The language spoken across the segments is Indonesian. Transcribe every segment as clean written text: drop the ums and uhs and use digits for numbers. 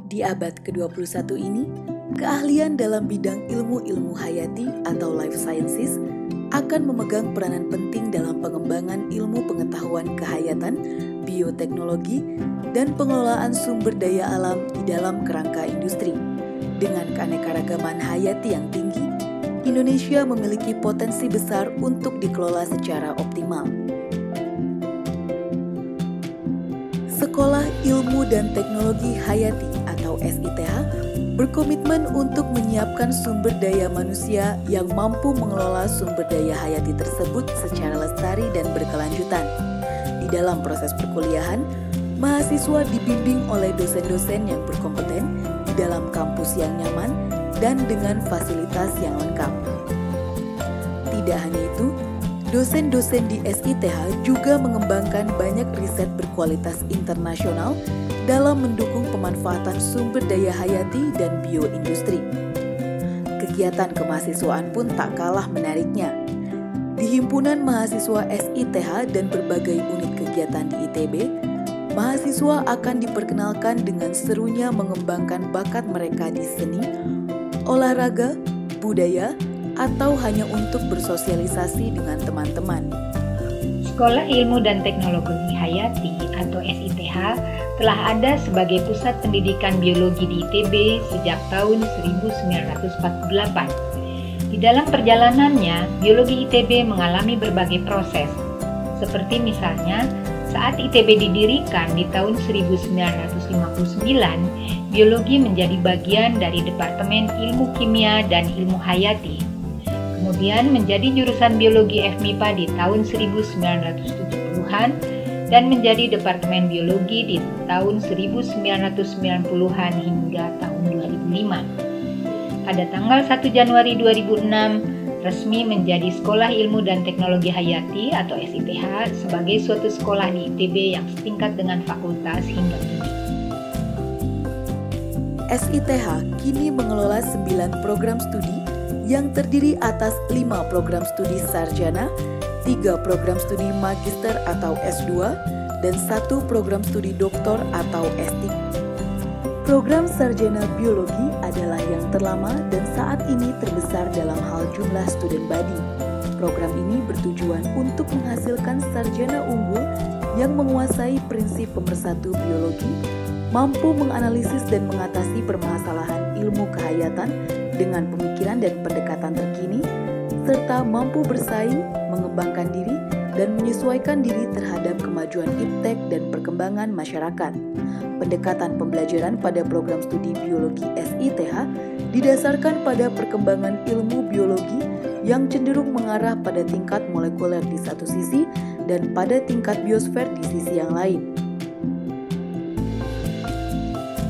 Di abad ke-21 ini, keahlian dalam bidang ilmu-ilmu hayati atau life sciences akan memegang peranan penting dalam pengembangan ilmu pengetahuan kehayatan, bioteknologi, dan pengelolaan sumber daya alam di dalam kerangka industri. Dengan keanekaragaman hayati yang tinggi, Indonesia memiliki potensi besar untuk dikelola secara optimal. Sekolah Ilmu dan Teknologi Hayati atau SITH berkomitmen untuk menyiapkan sumber daya manusia yang mampu mengelola sumber daya hayati tersebut secara lestari dan berkelanjutan. Di dalam proses perkuliahan, mahasiswa dibimbing oleh dosen-dosen yang berkompeten di dalam kampus yang nyaman dan dengan fasilitas yang lengkap. Tidak hanya itu, dosen-dosen di SITH juga mengembangkan banyak riset berkualitas internasional dalam mendukung pemanfaatan sumber daya hayati dan bioindustri. Kegiatan kemahasiswaan pun tak kalah menariknya. Di himpunan mahasiswa SITH dan berbagai unit kegiatan di ITB, mahasiswa akan diperkenalkan dengan serunya mengembangkan bakat mereka di seni, olahraga, budaya, atau hanya untuk bersosialisasi dengan teman-teman. Sekolah Ilmu dan Teknologi Hayati atau SITH telah ada sebagai pusat pendidikan biologi di ITB sejak tahun 1948. Di dalam perjalanannya, biologi ITB mengalami berbagai proses, seperti misalnya saat ITB didirikan di tahun 1959, biologi menjadi bagian dari Departemen Ilmu Kimia dan Ilmu Hayati. Kemudian menjadi jurusan biologi FMIPA di tahun 1970-an dan menjadi Departemen Biologi di tahun 1990-an hingga tahun 2005. Pada tanggal 1 Januari 2006, resmi menjadi Sekolah Ilmu dan Teknologi Hayati atau SITH sebagai suatu sekolah di ITB yang setingkat dengan fakultas hingga kini. SITH kini mengelola 9 program studi yang terdiri atas 5 program studi sarjana, 3 program studi magister atau S2, dan 1 program studi doktor atau S3. Program sarjana biologi adalah yang terlama dan saat ini terbesar dalam hal jumlah student body. Program ini bertujuan untuk menghasilkan sarjana unggul yang menguasai prinsip pemersatu biologi, mampu menganalisis dan mengatasi permasalahan ilmu kehayatan dengan pemikiran dan pendekatan terkini, serta mampu bersaing, mengembangkan diri, dan menyesuaikan diri terhadap kemajuan iptek dan perkembangan masyarakat. Pendekatan pembelajaran pada program studi biologi SITH didasarkan pada perkembangan ilmu biologi yang cenderung mengarah pada tingkat molekuler di satu sisi dan pada tingkat biosfer di sisi yang lain.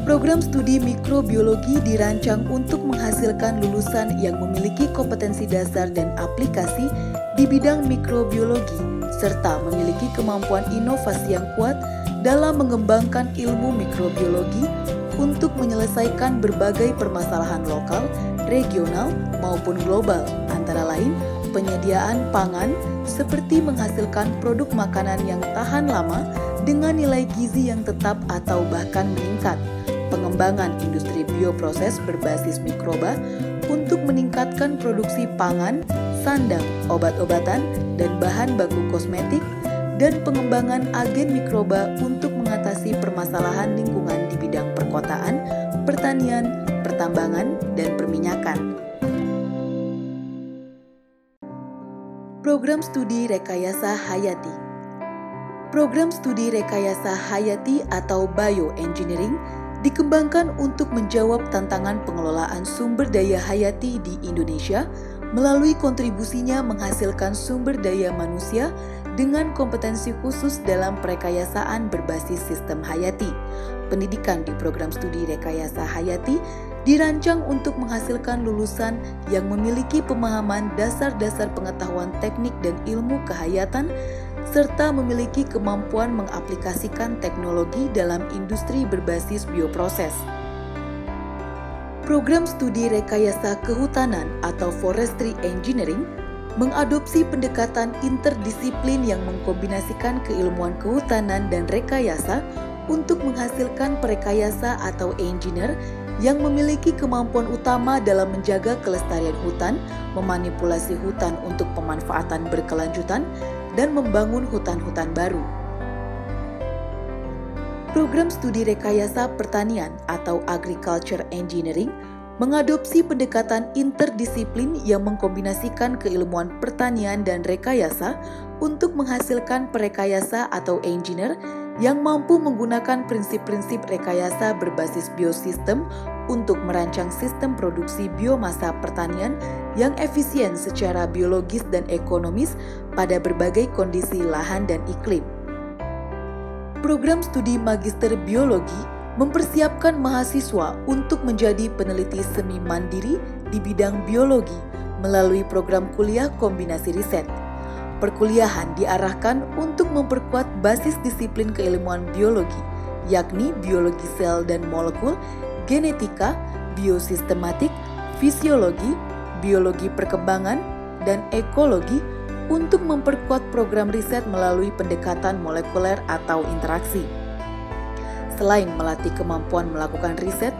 Program studi mikrobiologi dirancang untuk menghasilkan lulusan yang memiliki kompetensi dasar dan aplikasi di bidang mikrobiologi, serta memiliki kemampuan inovasi yang kuat dalam mengembangkan ilmu mikrobiologi untuk menyelesaikan berbagai permasalahan lokal, regional, maupun global, antara lain penyediaan pangan seperti menghasilkan produk makanan yang tahan lama dengan nilai gizi yang tetap atau bahkan meningkat, pengembangan industri bioproses berbasis mikroba untuk meningkatkan produksi pangan, sandang, obat-obatan, dan bahan baku kosmetik, dan pengembangan agen mikroba untuk mengatasi permasalahan lingkungan di bidang perkotaan, pertanian, pertambangan, dan perminyakan. Program Studi Rekayasa Hayati. Program Studi Rekayasa Hayati atau Bioengineering dikembangkan untuk menjawab tantangan pengelolaan sumber daya hayati di Indonesia melalui kontribusinya menghasilkan sumber daya manusia dengan kompetensi khusus dalam perekayasaan berbasis sistem hayati. Pendidikan di program studi rekayasa hayati dirancang untuk menghasilkan lulusan yang memiliki pemahaman dasar-dasar pengetahuan teknik dan ilmu kehayatan serta memiliki kemampuan mengaplikasikan teknologi dalam industri berbasis bioproses. Program studi rekayasa kehutanan atau forestry engineering mengadopsi pendekatan interdisiplin yang mengkombinasikan keilmuan kehutanan dan rekayasa untuk menghasilkan perekayasa atau engineer yang memiliki kemampuan utama dalam menjaga kelestarian hutan, memanipulasi hutan untuk pemanfaatan berkelanjutan, dan membangun hutan-hutan baru. Program studi rekayasa pertanian atau agriculture engineering mengadopsi pendekatan interdisiplin yang mengkombinasikan keilmuan pertanian dan rekayasa untuk menghasilkan perekayasa atau engineer yang mampu menggunakan prinsip-prinsip rekayasa berbasis biosistem untuk merancang sistem produksi biomasa pertanian yang efisien secara biologis dan ekonomis pada berbagai kondisi lahan dan iklim. Program studi Magister Biologi mempersiapkan mahasiswa untuk menjadi peneliti semi mandiri di bidang biologi melalui program kuliah kombinasi riset. Perkuliahan diarahkan untuk memperkuat basis disiplin keilmuan biologi, yakni biologi sel dan molekul, genetika, biosistematik, fisiologi, biologi perkembangan, dan ekologi untuk memperkuat program riset melalui pendekatan molekuler atau interaksi. Selain melatih kemampuan melakukan riset,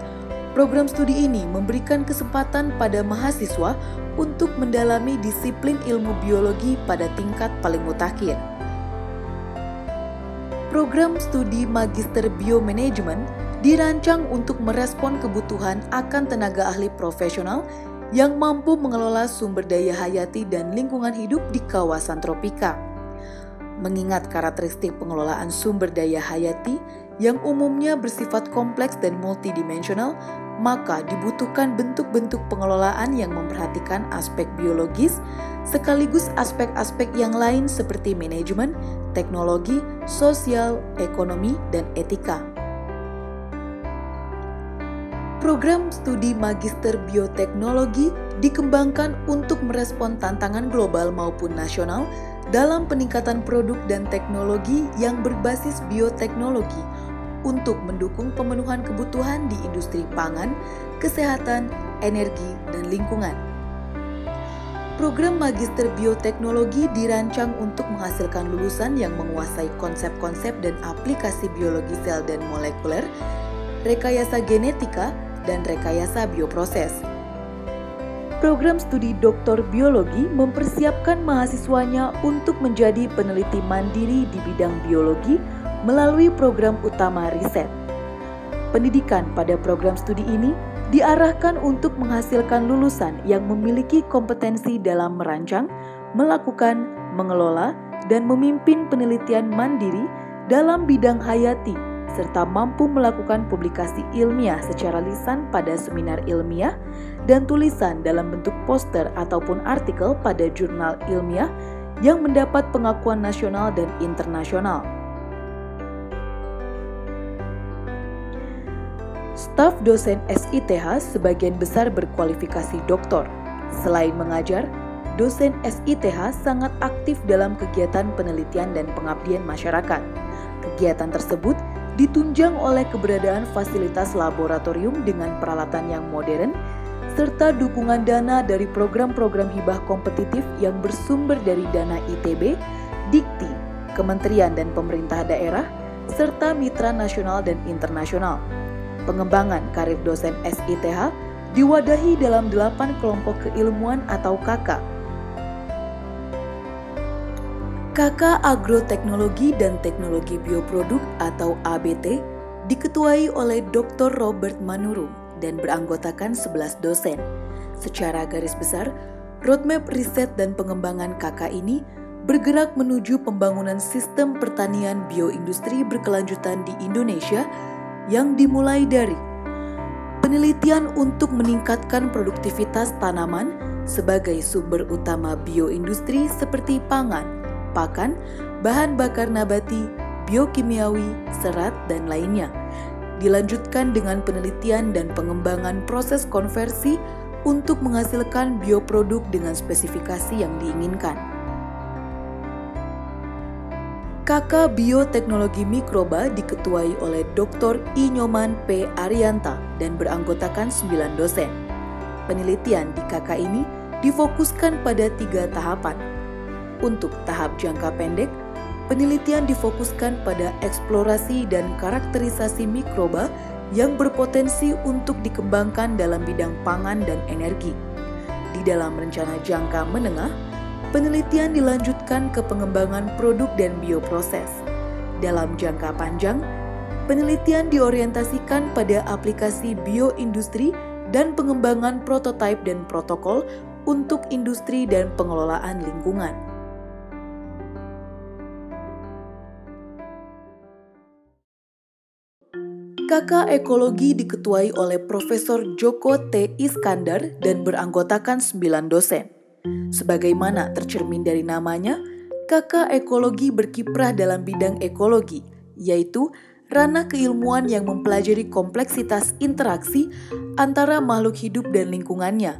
program studi ini memberikan kesempatan pada mahasiswa untuk mendalami disiplin ilmu biologi pada tingkat paling mutakhir. Program studi Magister Biomanajemen dirancang untuk merespon kebutuhan akan tenaga ahli profesional yang mampu mengelola sumber daya hayati dan lingkungan hidup di kawasan tropika. Mengingat karakteristik pengelolaan sumber daya hayati yang umumnya bersifat kompleks dan multidimensional, maka dibutuhkan bentuk-bentuk pengelolaan yang memperhatikan aspek biologis, sekaligus aspek-aspek yang lain seperti manajemen, teknologi, sosial, ekonomi, dan etika. Program studi Magister Bioteknologi dikembangkan untuk merespon tantangan global maupun nasional dalam peningkatan produk dan teknologi yang berbasis bioteknologi untuk mendukung pemenuhan kebutuhan di industri pangan, kesehatan, energi, dan lingkungan. Program Magister Bioteknologi dirancang untuk menghasilkan lulusan yang menguasai konsep-konsep dan aplikasi biologi sel dan molekuler, rekayasa genetika, dan rekayasa bioproses. Program studi Doktor Biologi mempersiapkan mahasiswanya untuk menjadi peneliti mandiri di bidang biologi melalui program utama riset. Pendidikan pada program studi ini diarahkan untuk menghasilkan lulusan yang memiliki kompetensi dalam merancang, melakukan, mengelola, dan memimpin penelitian mandiri dalam bidang hayati, serta mampu melakukan publikasi ilmiah secara lisan pada seminar ilmiah dan tulisan dalam bentuk poster ataupun artikel pada jurnal ilmiah yang mendapat pengakuan nasional dan internasional. Staf dosen SITH sebagian besar berkualifikasi doktor. Selain mengajar, dosen SITH sangat aktif dalam kegiatan penelitian dan pengabdian masyarakat. Kegiatan tersebut ditunjang oleh keberadaan fasilitas laboratorium dengan peralatan yang modern, serta dukungan dana dari program-program hibah kompetitif yang bersumber dari dana ITB, Dikti, Kementerian dan Pemerintah Daerah, serta mitra nasional dan internasional. Pengembangan karir dosen SITH diwadahi dalam 8 kelompok keilmuan atau KK. KK Agroteknologi dan Teknologi Bioproduk atau ABT diketuai oleh Dr. Robert Manurung dan beranggotakan 11 dosen. Secara garis besar, roadmap riset dan pengembangan KK ini bergerak menuju pembangunan sistem pertanian bioindustri berkelanjutan di Indonesia yang dimulai dari penelitian untuk meningkatkan produktivitas tanaman sebagai sumber utama bioindustri seperti pangan, pakan, bahan bakar nabati, biokimiawi, serat, dan lainnya. Dilanjutkan dengan penelitian dan pengembangan proses konversi untuk menghasilkan bioproduk dengan spesifikasi yang diinginkan. KK Bioteknologi Mikroba diketuai oleh Dr. I. Nyoman P. Arianta dan beranggotakan 9 dosen. Penelitian di KK ini difokuskan pada 3 tahapan. Untuk tahap jangka pendek, penelitian difokuskan pada eksplorasi dan karakterisasi mikroba yang berpotensi untuk dikembangkan dalam bidang pangan dan energi. Di dalam rencana jangka menengah, penelitian dilanjutkan ke pengembangan produk dan bioproses. Dalam jangka panjang, penelitian diorientasikan pada aplikasi bioindustri dan pengembangan prototipe dan protokol untuk industri dan pengelolaan lingkungan. KK Ekologi diketuai oleh Profesor Joko T. Iskandar dan beranggotakan 9 dosen. Sebagaimana tercermin dari namanya, KK Ekologi berkiprah dalam bidang ekologi, yaitu ranah keilmuan yang mempelajari kompleksitas interaksi antara makhluk hidup dan lingkungannya.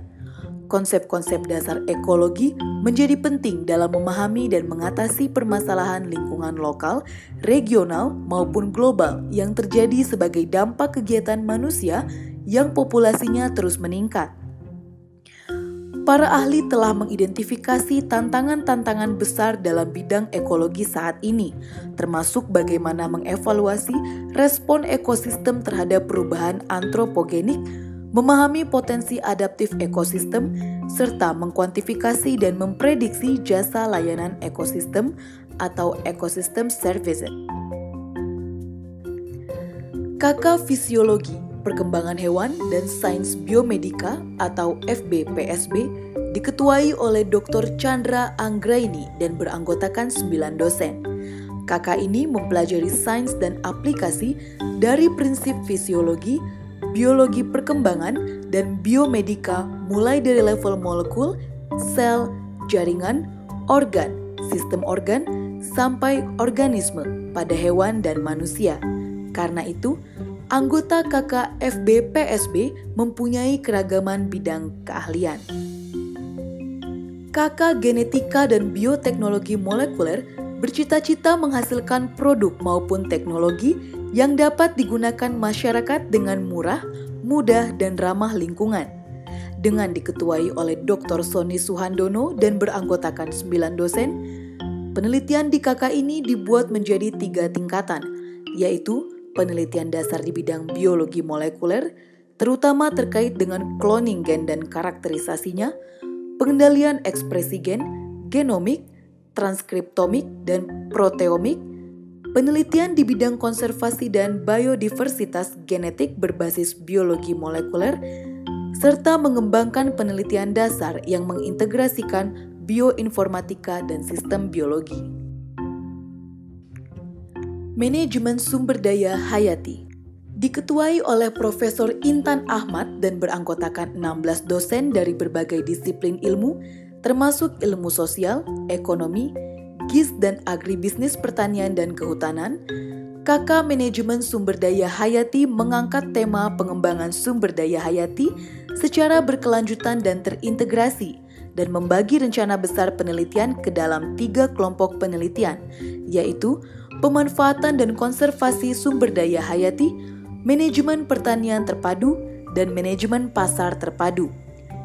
Konsep-konsep dasar ekologi menjadi penting dalam memahami dan mengatasi permasalahan lingkungan lokal, regional, maupun global yang terjadi sebagai dampak kegiatan manusia yang populasinya terus meningkat. Para ahli telah mengidentifikasi tantangan-tantangan besar dalam bidang ekologi saat ini, termasuk bagaimana mengevaluasi respon ekosistem terhadap perubahan antropogenik, memahami potensi adaptif ekosistem, serta mengkuantifikasi dan memprediksi jasa layanan ekosistem atau ecosystem services. KK Fisiologi, Perkembangan Hewan dan Sains Biomedika atau FBPSB diketuai oleh Dr. Chandra Anggraini dan beranggotakan 9 dosen. KK ini mempelajari sains dan aplikasi dari prinsip fisiologi, biologi perkembangan, dan biomedika mulai dari level molekul, sel, jaringan, organ, sistem organ, sampai organisme pada hewan dan manusia. Karena itu, anggota KK FBPSB mempunyai keragaman bidang keahlian. KK Genetika dan Bioteknologi Molekuler bercita-cita menghasilkan produk maupun teknologi yang dapat digunakan masyarakat dengan murah, mudah, dan ramah lingkungan. Dengan diketuai oleh Dr. Sony Suhandono dan beranggotakan 9 dosen, penelitian di KK ini dibuat menjadi 3 tingkatan, yaitu penelitian dasar di bidang biologi molekuler, terutama terkait dengan cloning gen dan karakterisasinya, pengendalian ekspresi gen, genomik, transkriptomik, dan proteomik, penelitian di bidang konservasi dan biodiversitas genetik berbasis biologi molekuler, serta mengembangkan penelitian dasar yang mengintegrasikan bioinformatika dan sistem biologi. Manajemen Sumber Daya Hayati diketuai oleh Profesor Intan Ahmad dan beranggotakan 16 dosen dari berbagai disiplin ilmu, termasuk ilmu sosial, ekonomi, GIS dan agribisnis pertanian dan kehutanan. KK Manajemen Sumber Daya Hayati mengangkat tema pengembangan sumber daya hayati secara berkelanjutan dan terintegrasi dan membagi rencana besar penelitian ke dalam 3 kelompok penelitian, yaitu pemanfaatan dan konservasi sumber daya hayati, manajemen pertanian terpadu, dan manajemen pasar terpadu.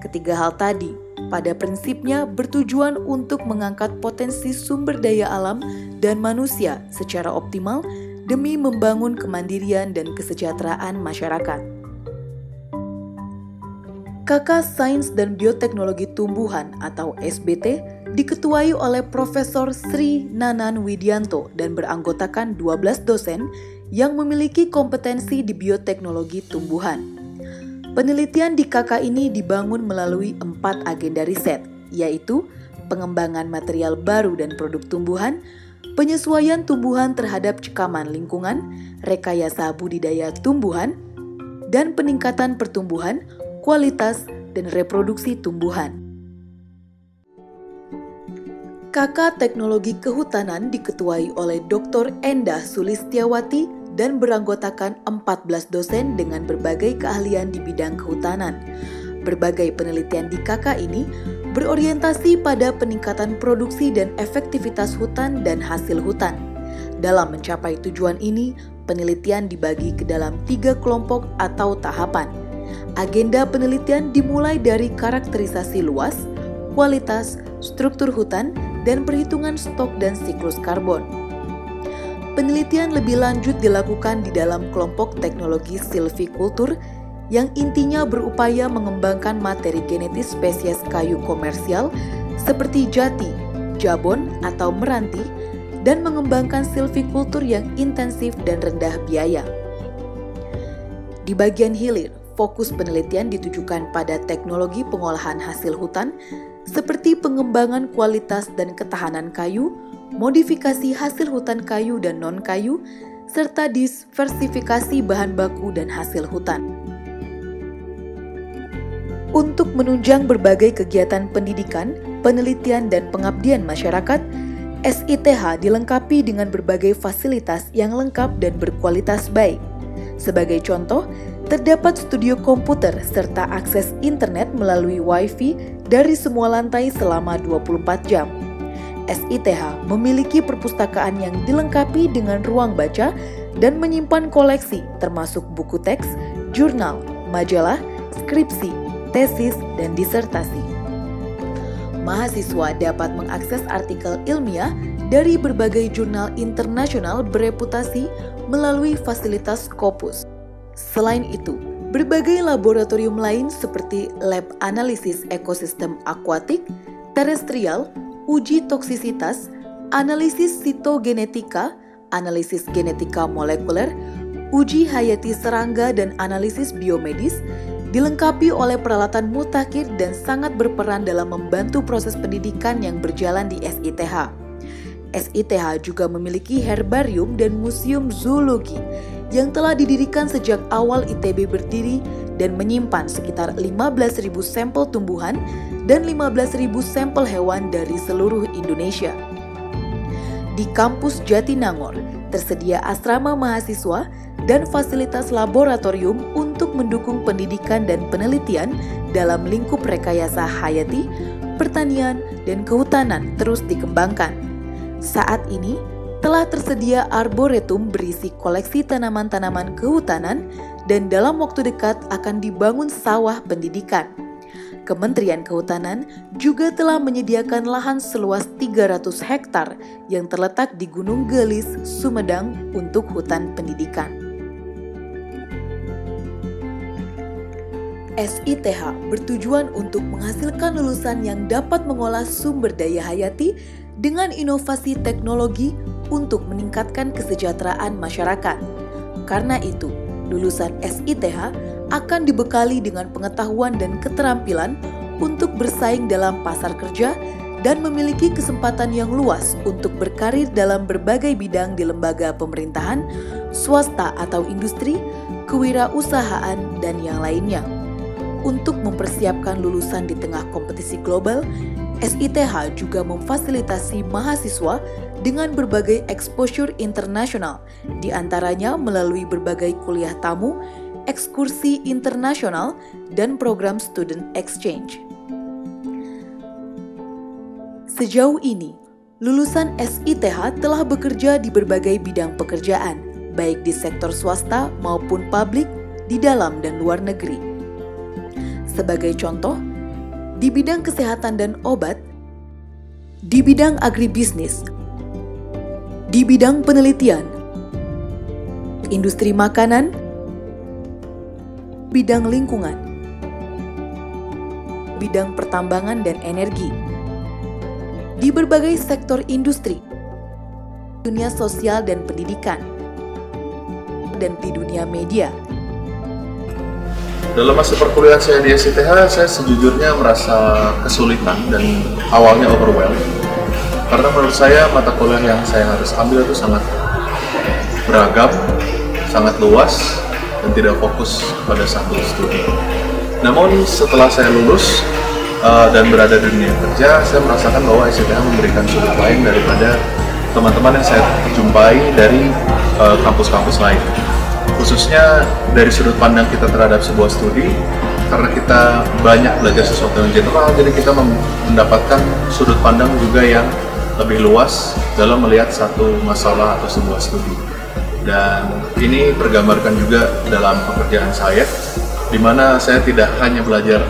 Ketiga hal tadi pada prinsipnya bertujuan untuk mengangkat potensi sumber daya alam dan manusia secara optimal demi membangun kemandirian dan kesejahteraan masyarakat. KK Sains dan Bioteknologi Tumbuhan atau SBT diketuai oleh Profesor Sri Nanan Widianto dan beranggotakan 12 dosen yang memiliki kompetensi di bioteknologi tumbuhan. Penelitian di KK ini dibangun melalui 4 agenda riset, yaitu pengembangan material baru dan produk tumbuhan, penyesuaian tumbuhan terhadap cekaman lingkungan, rekayasa budidaya tumbuhan, dan peningkatan pertumbuhan, kualitas, dan reproduksi tumbuhan. KK Teknologi Kehutanan diketuai oleh Dr. Endah Sulistiawati dan beranggotakan 14 dosen dengan berbagai keahlian di bidang kehutanan. Berbagai penelitian di KK ini berorientasi pada peningkatan produksi dan efektivitas hutan dan hasil hutan. Dalam mencapai tujuan ini, penelitian dibagi ke dalam 3 kelompok atau tahapan. Agenda penelitian dimulai dari karakterisasi luas, kualitas, struktur hutan, dan perhitungan stok dan siklus karbon. penelitian lebih lanjut dilakukan di dalam kelompok teknologi silvikultur yang intinya berupaya mengembangkan materi genetis spesies kayu komersial seperti jati, jabon, atau meranti, dan mengembangkan silvikultur yang intensif dan rendah biaya. Di bagian hilir, fokus penelitian ditujukan pada teknologi pengolahan hasil hutan seperti pengembangan kualitas dan ketahanan kayu, modifikasi hasil hutan kayu dan non-kayu, serta diversifikasi bahan baku dan hasil hutan. Untuk menunjang berbagai kegiatan pendidikan, penelitian, dan pengabdian masyarakat, SITH dilengkapi dengan berbagai fasilitas yang lengkap dan berkualitas baik. Sebagai contoh, terdapat studio komputer serta akses internet melalui Wi-Fi dari semua lantai selama 24 jam. SITH memiliki perpustakaan yang dilengkapi dengan ruang baca dan menyimpan koleksi termasuk buku teks, jurnal, majalah, skripsi, tesis, dan disertasi. Mahasiswa dapat mengakses artikel ilmiah dari berbagai jurnal internasional bereputasi melalui fasilitas Scopus. Selain itu, berbagai laboratorium lain seperti lab analisis ekosistem akuatik, terestrial, uji toksisitas, analisis sitogenetika, analisis genetika molekuler, uji hayati serangga, dan analisis biomedis dilengkapi oleh peralatan mutakhir dan sangat berperan dalam membantu proses pendidikan yang berjalan di SITH. SITH juga memiliki herbarium dan museum zoologi yang telah didirikan sejak awal ITB berdiri dan menyimpan sekitar 15.000 sampel tumbuhan dan 15.000 sampel hewan dari seluruh Indonesia. Di kampus Jatinangor, tersedia asrama mahasiswa dan fasilitas laboratorium untuk mendukung pendidikan dan penelitian dalam lingkup rekayasa hayati, pertanian, dan kehutanan terus dikembangkan. Saat ini, telah tersedia arboretum berisi koleksi tanaman-tanaman kehutanan dan dalam waktu dekat akan dibangun sawah pendidikan. Kementerian Kehutanan juga telah menyediakan lahan seluas 300 hektar yang terletak di Gunung Gelis, Sumedang untuk hutan pendidikan. SITH bertujuan untuk menghasilkan lulusan yang dapat mengolah sumber daya hayati dengan inovasi teknologi untuk meningkatkan kesejahteraan masyarakat. Karena itu, lulusan SITH akan dibekali dengan pengetahuan dan keterampilan untuk bersaing dalam pasar kerja dan memiliki kesempatan yang luas untuk berkarir dalam berbagai bidang di lembaga pemerintahan, swasta atau industri, kewirausahaan, dan yang lainnya. Untuk mempersiapkan lulusan di tengah kompetisi global, SITH juga memfasilitasi mahasiswa dengan berbagai exposure internasional, di antaranya melalui berbagai kuliah tamu, ekskursi internasional, dan program student exchange. Sejauh ini, lulusan SITH telah bekerja di berbagai bidang pekerjaan, baik di sektor swasta maupun publik, di dalam dan luar negeri. Sebagai contoh, di bidang kesehatan dan obat, di bidang agribisnis, di bidang penelitian, industri makanan, bidang lingkungan, bidang pertambangan dan energi, di berbagai sektor industri, dunia sosial dan pendidikan, dan di dunia media. Dalam masa perkuliahan saya di SITH, saya sejujurnya merasa kesulitan dan awalnya overwhelmed. Karena menurut saya mata kuliah yang saya harus ambil itu sangat beragam, sangat luas, dan tidak fokus pada satu studi. Namun setelah saya lulus dan berada di dunia kerja, saya merasakan bahwa SITH memberikan sudut lain daripada teman-teman yang saya jumpai dari kampus-kampus lain. Khususnya dari sudut pandang kita terhadap sebuah studi, karena kita banyak belajar sesuatu yang general, jadi kita mendapatkan sudut pandang juga yang lebih luas dalam melihat satu masalah atau sebuah studi. Dan ini tergambarkan juga dalam pekerjaan saya, di mana saya tidak hanya belajar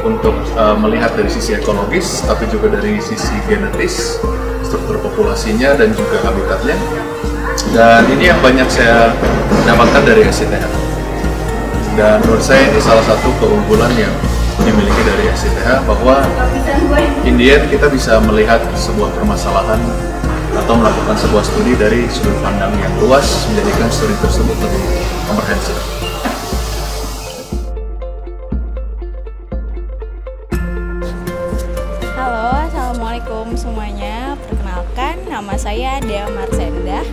untuk melihat dari sisi ekologis, tapi juga dari sisi genetis, struktur populasinya, dan juga habitatnya. Dan ini yang banyak saya dapatkan dari SITH. Dan menurut saya ini salah satu keunggulan yang dimiliki dari SITH, bahwa in the end kita bisa melihat sebuah permasalahan atau melakukan sebuah studi dari sudut pandang yang luas, menjadikan studi tersebut lebih komprehensif. Halo, Assalamualaikum semuanya. Perkenalkan, nama saya Dea Marsendah.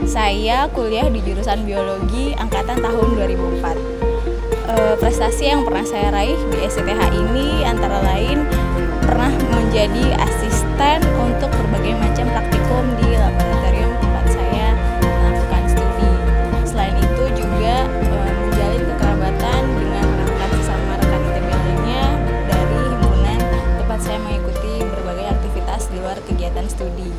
Saya kuliah di jurusan Biologi angkatan tahun 2004. Prestasi yang pernah saya raih di SITH ini antara lain pernah menjadi asisten untuk berbagai macam praktikum di laboratorium tempat saya melakukan studi. Selain itu juga menjalin kekerabatan dengan rekan sesama rekan ITB lainnya dari himpunan tempat saya mengikuti berbagai aktivitas di luar kegiatan studi.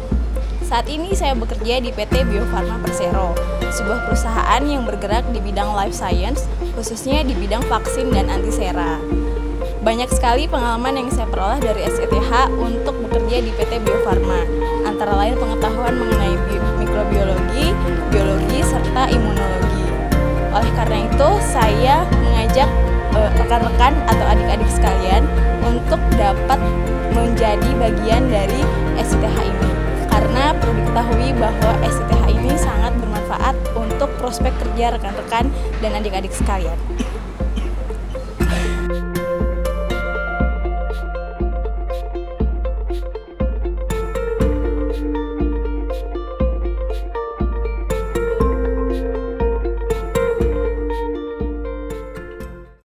Saat ini saya bekerja di PT Bio Farma Persero, sebuah perusahaan yang bergerak di bidang life science, khususnya di bidang vaksin dan antisera. Banyak sekali pengalaman yang saya peroleh dari SITH untuk bekerja di PT Bio Farma, antara lain pengetahuan mengenai mikrobiologi, biologi, serta imunologi. Oleh karena itu, saya mengajak rekan-rekan atau adik-adik sekalian untuk dapat menjadi bagian dari SITH ini. Karena perlu diketahui bahwa SITH ini sangat bermanfaat untuk prospek kerja rekan-rekan dan adik-adik sekalian.